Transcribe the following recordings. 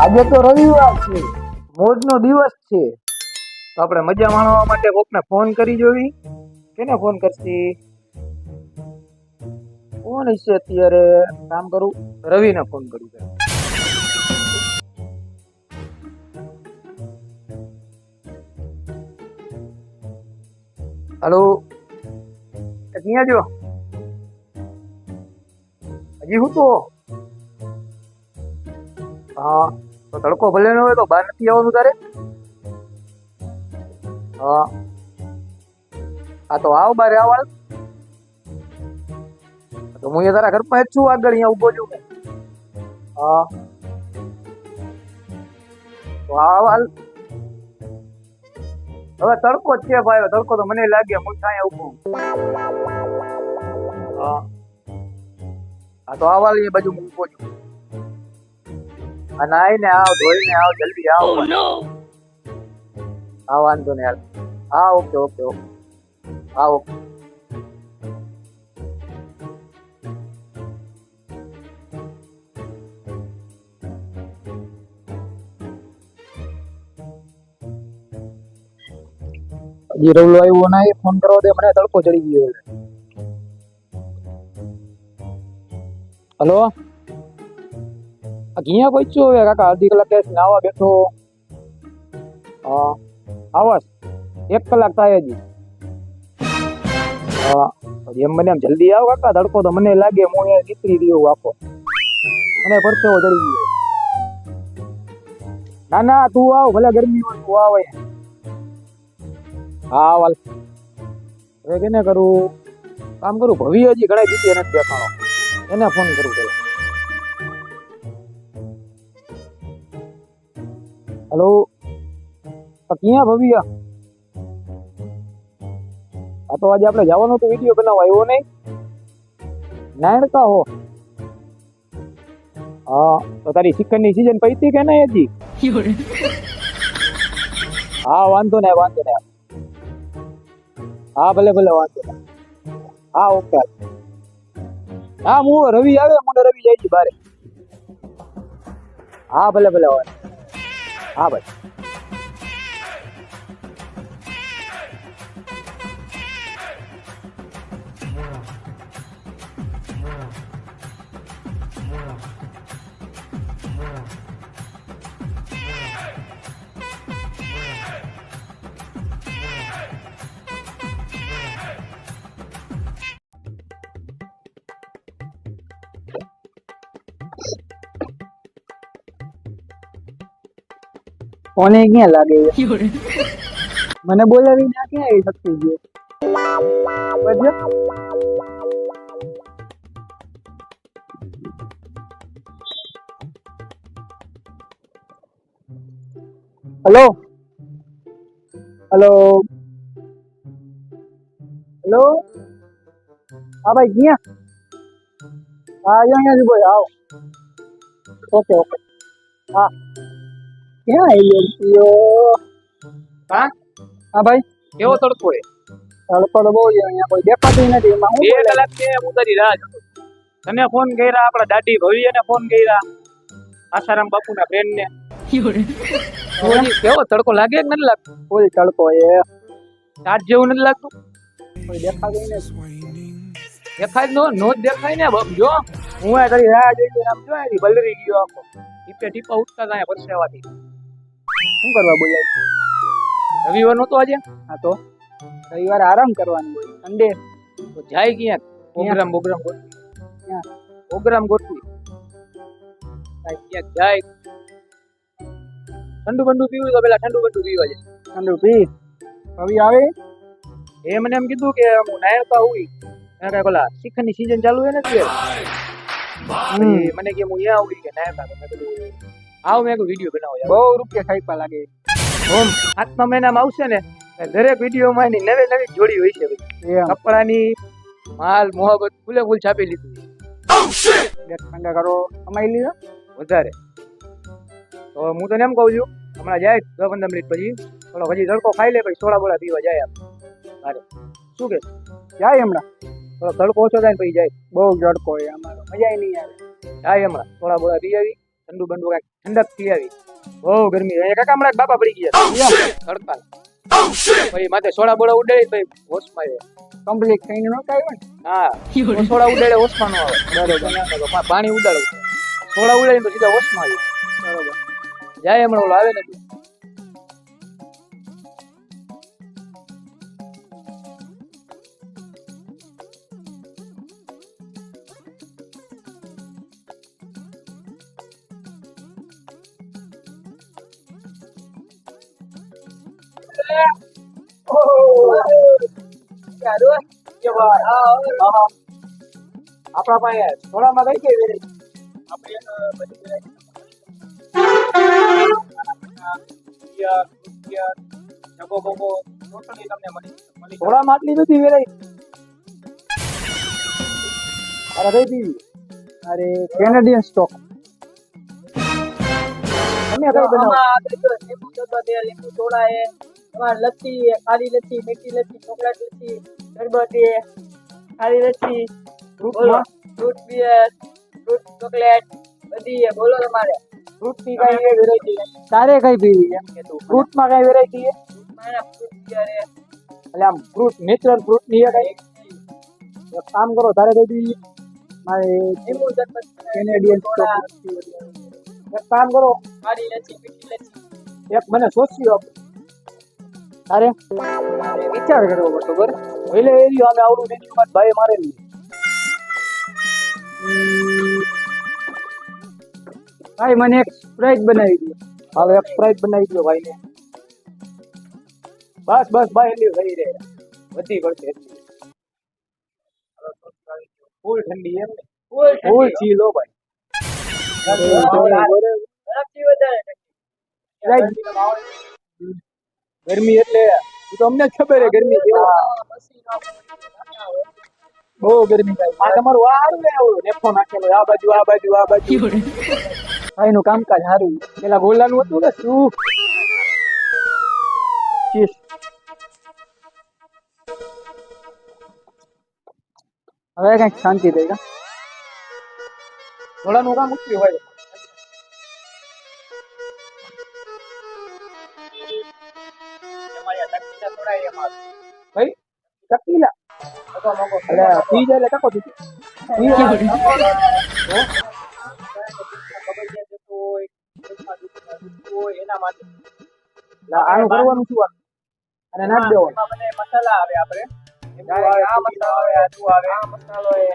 આજે તો રવિવાર છે, મોજનો દિવસ છે, તો આપણે મજા માણવા માટે કોકને ફોન કરી જોવી. કેને ફોન કરશી? કોણ હશે અત્યારે? કામ કરું, રવિને ફોન કરું. હલો, ક્યાં જો? હજી હું તો હા, તો તડકો ભલે ન હોય તો બહાર નથી આવવાનું તારે? હા હા, તો આવ બારે આવ. તો હું તારા ઘરમાં જ છું, આગળ અહીંયા ઉભો છું. હા, તો આવ હાલ. હવે તડકો જ છે ભાઈ, તડકો તો મને લાગે હું અહીંયા ઉભો. હા હા, તો આવ હાલ, એ બાજુ હું ઉભો છું. નાઈને આવ, ધોઈને આવ, જલ્દી આવ. હા વાંધો નહીં હાલ. હા ઓકે ઓકે ઓકે. હા ઓકે. હજી રવલો આવ્યો ના, ફોન કરો દે, મને તડકો ચડી ગયો. હલો, ક્યાં પહોંચ્યો હવે કાકા? અડધી કલાક નાવા બેઠો. હા આવાસ 1 કલાક થાય હજી. હા એમ મને એમ જલ્દી આવ કાકા, તડકો તો મને લાગે હું અહીંયા નીકળી રહ્યો આખો, મને પરસેવો ચડી ગયો. ના ના તું આવ, ભલે ગરમી હોય તું આવ. હા વાલ, હવે કેને કરું? કામ કરું, ભવિ હજી ઘણા દીધી નથી દેખાણો, એને ફોન કરું પેલા. હલો, ક્યાં ભવિયા? હા તો આજે આપણે જવાનું તો વિડીયો બનાવવા, આવ્યો નહીં? નાયણકા હો? હા તો તારી ચિકનની સીઝન પૈતી કે નહીં હજી? હા વાંધો નહીં વાંધો નહીં. હા ભલે ભલે વાંધો નહીં. હા ઓકે. હા હું રવિ આવે, મને રવિ જાય છે બારે. હા ભલે ભલે વાંધો. હા ભાઈ. કોને ક્યાં લાગે? મને બોલાવી ના ક્યાં આવી શકતી ગયો? હલો હલો હલો, હા ભાઈ ક્યાં? હા અહીંયા જ બોલ, આવો. Okay okay. હા ક્યાં આવ્યો? હા હા ભાઈ, કેવો તડકો છે? તડકો તો બહુ છે અહીંયા, કોઈ દેખાતું નથી. એમાં 2 કલાક છે હું તારી રાહ જોતો. તને ફોન કર્યા, આપણા દાદી ભવિયાને ફોન કર્યા, આસારામ બાપુના ફ્રેન્ડ ને. કેવો તડકો લાગે કે નથી લાગતો? કોઈ તડકો એ ચાટ જેવું નથી લાગતું? કોઈ દેખાતું નથી. દેખાય નો દેખાય ને જો, હું આ તારી રાહ જોઈ આમ જો, આની બલરી ગયો આખો, ટીપે ટીપા ઉઠતા જાય પરસેવાથી. શું કરવા બોલાય? રવિવાર નો તો આજે? હા તો રવિવારે આરામ કરવાનું હોય, સન્ડે તો જાય ક્યાં? પ્રોગ્રામ ગોઠવી, પ્રોગ્રામ ગોઠવી ક્યાંક જાય. ઠંડુ બંડુ પીવું તો પેલા ઠંડુ બંડુ પીવા જાય. ઠંડુ પી રવિ આવે એ મને એમ કીધું કે હું નાયણકા હોય, પેલા શિખરની સીઝન ચાલુ હોય ને ત્યારે મને કે હું અહીંયા આવી કે નાયણકા. મેં કીધું આવ, મેં વિડીયો બનાવો. બહુ રૂપિયા ખાઈપા લાગે. ઓમ 7મા મહિનામાં આવશે ને, દરેક વિડીયોમાં એની નવી નવી જોડી હોય છે. કપડાની માલ મોહબ્બત ફૂલે ફૂલ છાપી લીધું. ઠંડા કરો કમાઈ લીધા વધારે. તો હું તને એમ કહું છું, હમણાં જાય 10-15 મિનિટ પછી થોડો હજી તડકો ખાઈ લે, પછી સોડા બોડા પીવા જાય. અરે શું કે જાય હમણાં? થોડો તડકો ઓછો થાય ને પછી જાય. બહુ તડકો હોય અમારો, મજા નહીં આવે. જાય હમણાં સોડા બોડા પી આવી, ઠંડુ બંડુ કાંઈક ઠંડક થી આવી બહુ ગરમી અહીંયા કાકા હમણાં બાપા પડી ગયા તડકા પછી માથે સોડા બોડા ઉડાડી પછી હોશમાં આવ્યો કમ્પ્લીટ થઈને નો કાંઈ હોય ને હા સોડા ઉડાડે હોશમાં નો આવે બરોબર પાણી ઉડાડવું સોડા ઉડાડીને તો સીધા હોશમાં આવ્યું બરોબર જાય હમણાં ઓલો આવે નથી આપણા પાસે થોડામાં કઈ કઈ વેરાયટી થોડામાં આટલી બધી વેરાયટી અરે કઈ પીવી અરે કેનેડિયન સ્ટોક તમે કઈ બનાવો લીંબુ સોડા है તમાર લસ્સી है खारी लस्सी मीठी लस्सी चॉकलेट लस्सी शरबत है खारी लस्सी फ्रूट बियर फ्रूट चॉकलेट બધી है બોલો તમારે ફ્રૂટ ની કઈ વેરાયટી તારે કઈ પીવી એમ કે તું ફ્રૂટ માં કઈ વેરાયટી છે મારા ફ્રૂટ બિયર है એટલે આમ ફ્રૂટ નેચરલ ફ્રૂટ ની કઈ એક કામ કરો તારે કઈ પીવી મારે લીંબુ શરબત કેનેડિયન સ્ટોક એક કામ કરો ખારી લસ્સી મીઠી લસ્સી એક મને સોચી આપો તારે વિચાર કરવો પડતો બરાબર એટલે એરિયો અમે આવડું નહીં વાત ભાઈ મારેલી ભાઈ મને એક સ્પ્રાઇટ બનાવી દો હવે એક સ્પ્રાઇટ બનાવી દો ભાઈ ને બસ બસ ભાઈ એટલી થઈ રહે વધી પડશે એટલી ફૂલ ઠંડી એમ ને ફૂલ ચીલો ભાઈ બરફથી વધારે ગરમી એટલે એ તો અમને જ ખબર હે ગરમી બહુ ગરમી થાય આ તમારું આ હારું ને આવું નેફો નાખેલો આ બાજુ આ બાજુ આ બાજુ ભાઈ નું કામકાજ સારું પેલા બોલવાનું હતું ને શું ચીસ હવે કઈક શાંતિ થઈ કા બોલાનું કામ ઉઠ્યું હોય ભાઈ ટકીલા એટલે પી જાય એટલે ટકો દીધી એના માટે આનું કરવાનું શું અને નાખ દેવાનું મસાલા આવે આપણે આ મસાલો આવે આ શું આવે આ મસાલો આવે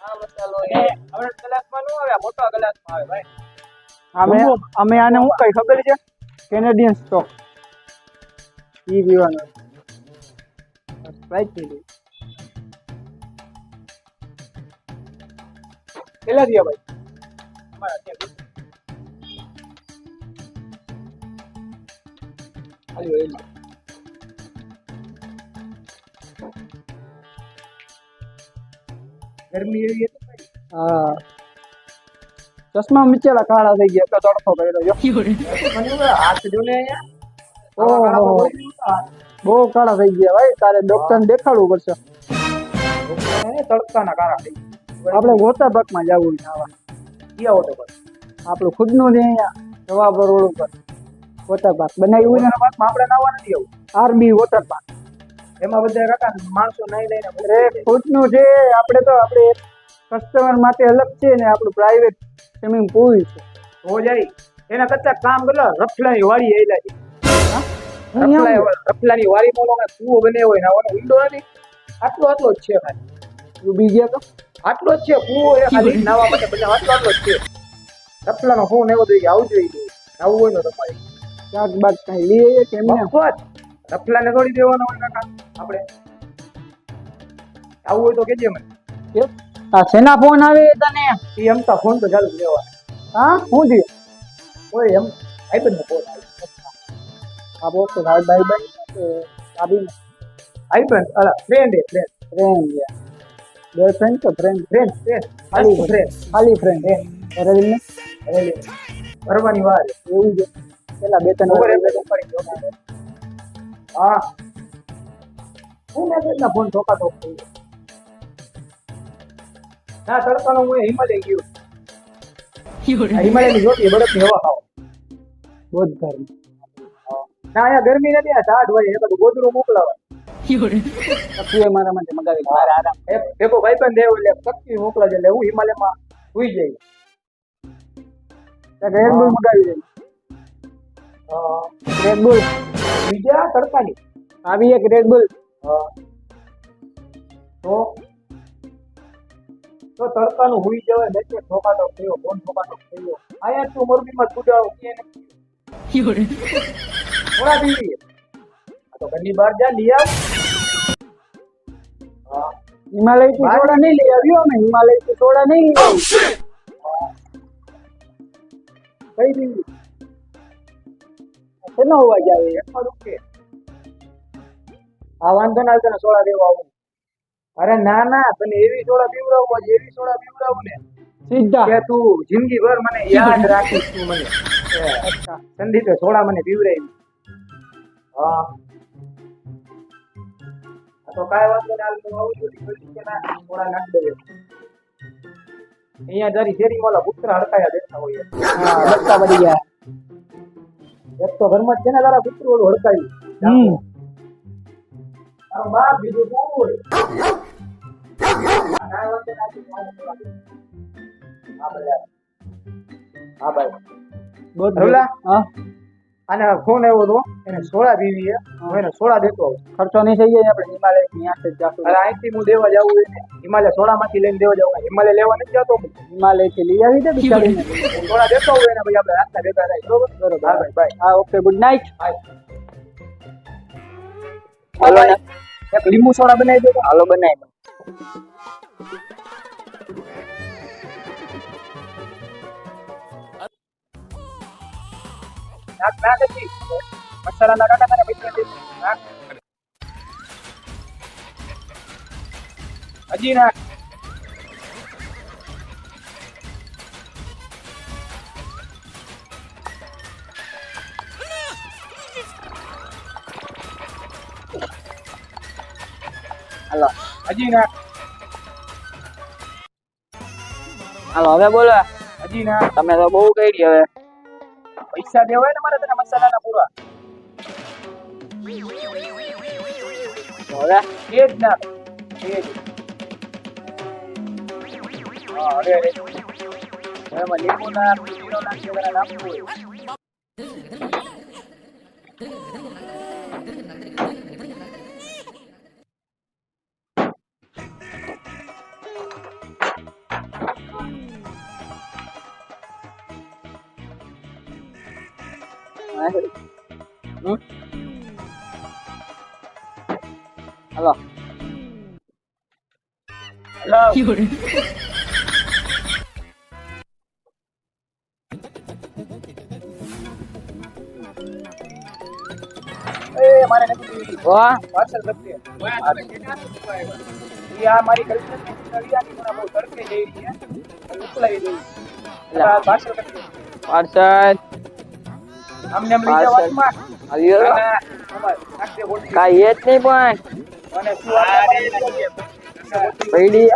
આ મસાલો ને આપણે ગ્લાસમાં નો આવે મોટા ગ્લાસમાં આવે ભાઈ અમે આને હું કઈ ખબર છે કેનેડિયન સ્ટોક ઈ પીવાનો સ્પ્રાઇટ પી લે કેટલા દિયા ભાઈ અમારા ત્યાં હાલી હોય ગરમી એવી હતી હા ચશ્મા મીચેલા કાળા થઈ ગયા તો તડકો કર્યો જો મને હાથ જો ને અહીંયા બહુ કાળા થઈ ગયા ભાઈ તારે ડોક્ટર ને દેખાડવું પડશે તડકાના કાળા થઈ આપણે વોટર પાર્ક માં જવું આવા ક્યાં વોટર પાર્ક આપણું ખુદનું ને અહીંયા જવાબ રોડ ઉપર વોટર પાર્ક બનાવ્યું હોય ને પાર્કમાં આપણે નાવા નથી આવું આરબી વોટર પાર્ક એમાં બધા કાકા માણસો નહીં લઈને ખુદનું છે આપણે તો આપણે કસ્ટમર માટે અલગ છે ને આપણું પ્રાઇવેટ સ્વિમિંગ પૂલ છે હો જાય એના કરતા કામ કરો રફલાની વાડી આયલા છે રફલાની વાડીમાં કૂવો બને હોય ને ઊંડો નથી આટલો જ છે ખાલી ડૂબી ગયા તો આટલો જ છે કૂવો એ ખાલી નાવા માટે બધા આટલો જ છે રફલાનો ફોન એવો જોઈએ આવું જોઈએ આવું હોય ને તમારે શાક બાગ કઈ લઈએ કે એમને મફત રફલાને થોડી દેવાનો હોય કાકા આપણે આવું હોય તો કેજે મને આ સેના ફોન આવે તને એ એમતા ફોન તો ચાલુ લેવાનો હા શું છે ઓય એમ આઈબન નો ફોન આવે આ બોલ તો ભાઈ ભાઈ આબી આઈબન અલા ફ્રેન્ડ ગર્લફ્રેન્ડ તો ફ્રેન્ડ ખાલી ફ્રેન્ડ અરે કરવાની વાર એવું છે પેલા બે ત્રણ હા હું મેસેજ ના ફોન ઠોકા ઠોક થઈ ના તડકાનો હું હિમાલય ગયો આ હિમાલયની જોતી બરફની હવા ખાઓ બહુ જ ગરમી ના અહીંયા ગરમી નથી આ ટાઢ હોય એ બધું ગોદડું મોકલાવાય શક્તિ મારા માટે મગાવી મારે આરામ ભેગો ભાઈ પણ દેવ એટલે શક્તિ મોકલા એટલે હું હિમાલયમાં સુઈ જઈ રેડ બુલ મગાવી દે રેડ બુલ બીજા તડકાની આવી એક રેડ બુલ તો તડકાનું હુઈ જવાય ને કે ઠોકાટો થયો ફોન ઠોકાટો થયો આયા તું મોરબીમાં કુડાળો કે થોડા પીવી તો ઘરની બહાર જા લઈ આવ હિમાલય થી સોડા નહીં લઈ આવ્યો અમે હિમાલય થી સોડા નહીં લઈ કઈ પીવી કેનો હોવા જાય એકમાં રૂપે આ વાંધો ના તને સોડા દેવા આવું અરે ના ના તને એવી સોડા પીવડાવું એવી સોડા પીવડાવું ને સીધા કે તું જિંદગી ભર મને યાદ રાખીશ તું મને અચ્છા સંદીપે સોડા મને પીવડાવી હા તો કાય વાંધો ના હું આવું છું કે ના સોડા નાખ દે અહીંયા જરી શેરી મોલા પુત્ર હડકાયા દેખતા હોય હા બચ્ચા બની ગયા એક તો ઘરમાં છે ને તારા પુત્ર ઓલું હડકાયું તારો બાપ બીજું કોણ હોય હા ભાઈ હા અને ફોન આવ્યો હતો એને સોડા પીવી હું એને સોડા દેતો ખર્ચો નહીં થઈ જાય આપણે હિમાલય ની આઠ જ જાતું અરે અહીંથી હું દેવા જાવું એને હિમાલય સોડામાંથી લઈને દેવા જાવું હિમાલય લેવા નથી જતો હું હિમાલય થી લઈ આવી દે બિચારીને સોડા દેતો હોય એને ભાઈ આપણે રાસ્તા દેતા રહે બરોબર બરોબર હા ભાઈ બાય હા ઓકે ગુડ નાઇટ હાલો એક લીંબુ સોડા બનાવી દો હાલો બનાવી દો નાક નાક હતી મસાલા ના કાકા તારે પૈસા દે નાક હજી નાક હાલો હજી નાક હાલો હવે બોલો હજી ના તમે તો બહુ કરી હવે પૈસા દેવાય ને મારે તને મસાલાના પૂરા હવે એ જ ના એ જ હા અરે એમાં લીંબુ ના જીરો નાખી જરા નાખવું Halo. Halo. મારે નથી વાહ પાર્સલ કરતી આ મારી ગર્લફ્રેન્ડ ને નવિયાની મને બહુ તડકે જઈ રહી છે ઉકલાઈ દઈ પાર્સલ કરતી પાર્સલ અમને લઈ જાવ વાતમાં આવ્યો કાઈ એ જ નહીં પણ મને શું પૈડી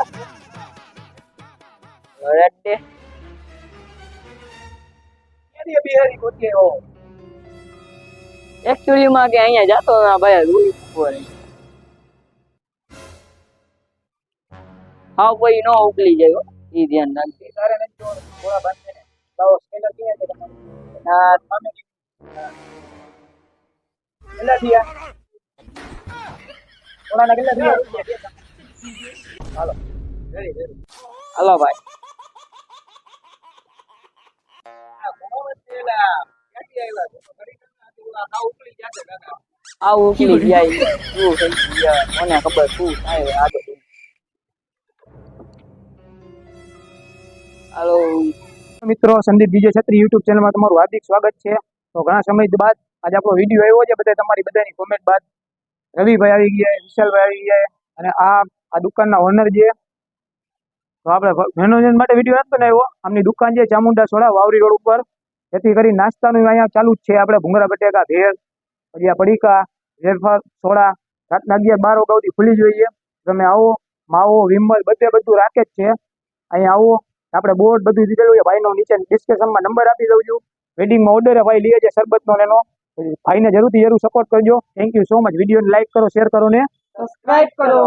વરડે કેદી બિહારી ગોતી હો एक्चुअली માં કે અહીંયા જાતો ના ભાઈ રૂલ ઉપર હા કોઈ નો ઉકલી જાય ઈ ધ્યાન રાખજે તારે ને જો થોડા બંધ ને લાવો સ્કેનર ક્યાં છે તમારું આ સામે કેટલા થયા થોડા ના કેટલા થયા હાલો રેડી રેડી હાલો ભાઈ આ કોણ વચ્ચેલા ક્યાંથી આવ્યા આ ઉકલી જાય કાકા આ ઉકલી જાય શું થઈ ગયા મને ખબર શું થાય આગળ હાલો મિત્રો સંદીપ બીજે છત્રી યુટ્યુબ ચેનલમાં તમારું હાર્દિક સ્વાગત છે તો ઘણા સમય બાદ આજે આપણો વિડીયો આવ્યો છે બધા તમારી બધાની કોમેન્ટ બાદ રવિભાઈ આવી ગયા વિશાલભાઈ આવી ગયા અને આ દુકાનના ઓનર છે તો આપણે મનોરંજન માટે વિડીયો નથી બનાવ્યો આમની દુકાન છે ચામુંડા સોડા વાવરી રોડ ઉપર જેથી કરી નાસ્તાનું અહીંયા ચાલુ જ છે આપણે ભૂંગળા બટેકા ભેળ ભજીયા પડીકા વેફર સોડા રાતના 11-12 વાગ્યા સુધી ખુલ્લી જોઈએ તમે આવો માવો વિમલ બધું રાખે જ છે અહીંયા આવો આપણે બોર્ડ બધું દીધેલું છે ભાઈનો, નીચે ડિસ્ક્રિપ્શનમાં નંબર આપી દઉં છું. વેડિંગમાં ઓર્ડર ભાઈ લે છે શરબતનો ને એનો. ભાઈને જરૂરથી જરૂર સપોર્ટ કરજો. Thank you so much. વિડીયોને લાઈક કરો, શેર કરો ને સબસ્ક્રાઇબ કરો.